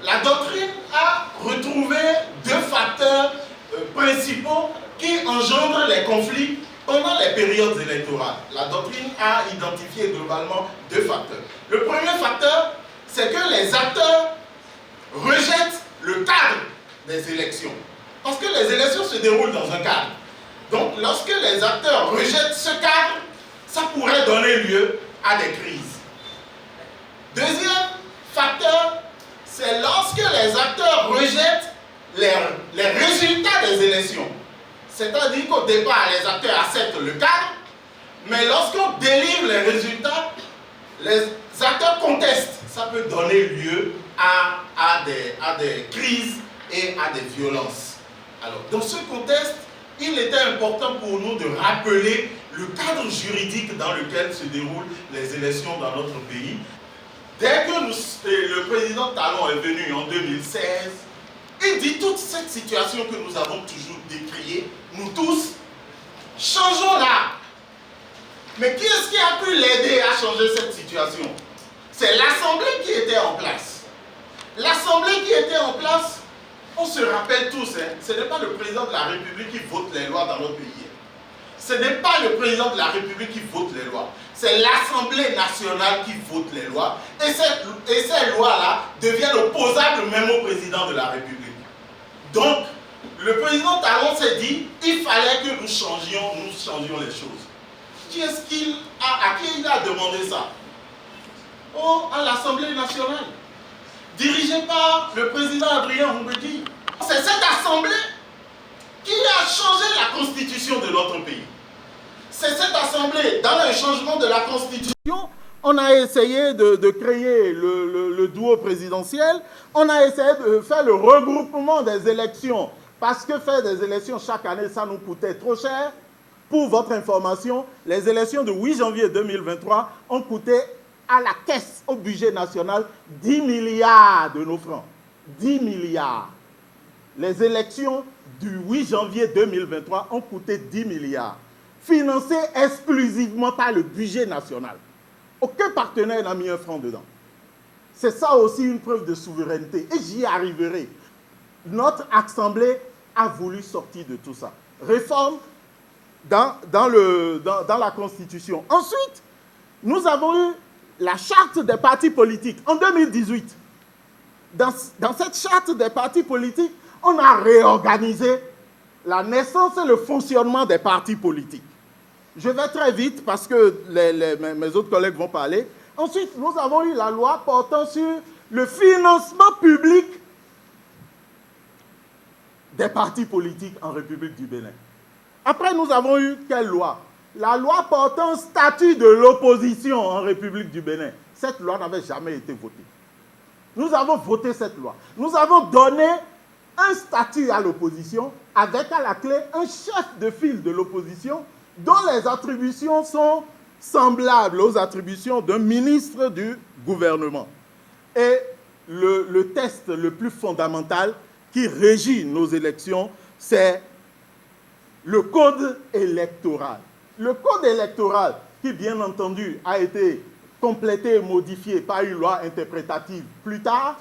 La doctrine a retrouvé deux facteurs principaux qui engendrent les conflits pendant les périodes électorales. La doctrine a identifié globalement deux facteurs. Le premier facteur, c'est que les acteurs rejettent le cadre des élections. Parce que les élections se déroulent dans un cadre. Donc, lorsque les acteurs rejettent ce cadre, ça pourrait donner lieu à des crises. Deuxième facteur, c'est lorsque les acteurs rejettent les résultats des élections. C'est-à-dire qu'au départ, les acteurs acceptent le cadre, mais lorsqu'on délivre les résultats, les acteurs contestent. Ça peut donner lieu à des crises et à des violences. Alors, dans ce contexte, il était important pour nous de rappeler le cadre juridique dans lequel se déroulent les élections dans notre pays. Dès que le président Talon est venu en 2016, il dit toute cette situation que nous avons toujours décriée, nous tous, changeons-la. Mais qui est-ce qui a pu l'aider à changer cette situation? C'est l'Assemblée qui était en place. L'Assemblée qui était en place, on se rappelle tous, ce n'est pas le président de la République qui vote les lois dans notre pays. Ce n'est pas le président de la République qui vote les lois. C'est l'Assemblée nationale qui vote les lois. Et ces lois-là deviennent opposables même au président de la République. Donc, le président Talon s'est dit, il fallait que nous changions les choses. À qui il a demandé ça? Oh, à l'Assemblée nationale, dirigée par le président Adrien Roumbedi. C'est cette assemblée qui a changé la constitution de notre pays. C'est cette assemblée, dans le changement de la constitution, on a essayé de créer le duo présidentiel, on a essayé de faire le regroupement des élections, parce que faire des élections chaque année, ça nous coûtait trop cher. Pour votre information, les élections de 8 janvier 2023 ont coûté à la caisse, au budget national, 10 milliards de nos francs. 10 milliards. Les élections du 8 janvier 2023 ont coûté 10 milliards. Financées exclusivement par le budget national. Aucun partenaire n'a mis un franc dedans. C'est ça aussi une preuve de souveraineté. Et j'y arriverai. Notre Assemblée a voulu sortir de tout ça. Réforme dans la Constitution. Ensuite, nous avons eu la charte des partis politiques en 2018. Dans cette charte des partis politiques, on a réorganisé la naissance et le fonctionnement des partis politiques. Je vais très vite parce que mes autres collègues vont parler. Ensuite, nous avons eu la loi portant sur le financement public des partis politiques en République du Bénin. Après, nous avons eu quelle loi? La loi portant statut de l'opposition en République du Bénin. Cette loi n'avait jamais été votée. Nous avons voté cette loi. Nous avons donné un statut à l'opposition avec à la clé un chef de file de l'opposition dont les attributions sont semblables aux attributions d'un ministre du gouvernement. Et le test le plus fondamental qui régit nos élections, c'est le code électoral. Le code électoral, qui bien entendu a été complété et modifié par une loi interprétative plus tard,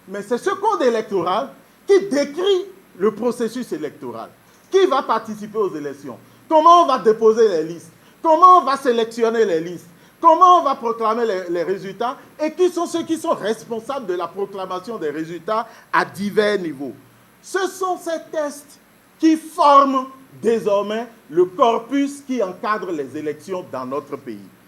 mais c'est ce code électoral qui décrit le processus électoral. Qui va participer aux élections? Comment on va déposer les listes? Comment on va sélectionner les listes? Comment on va proclamer les résultats? Et qui sont ceux qui sont responsables de la proclamation des résultats à divers niveaux? Ce sont ces tests qui forment désormais le corpus qui encadre les élections dans notre pays.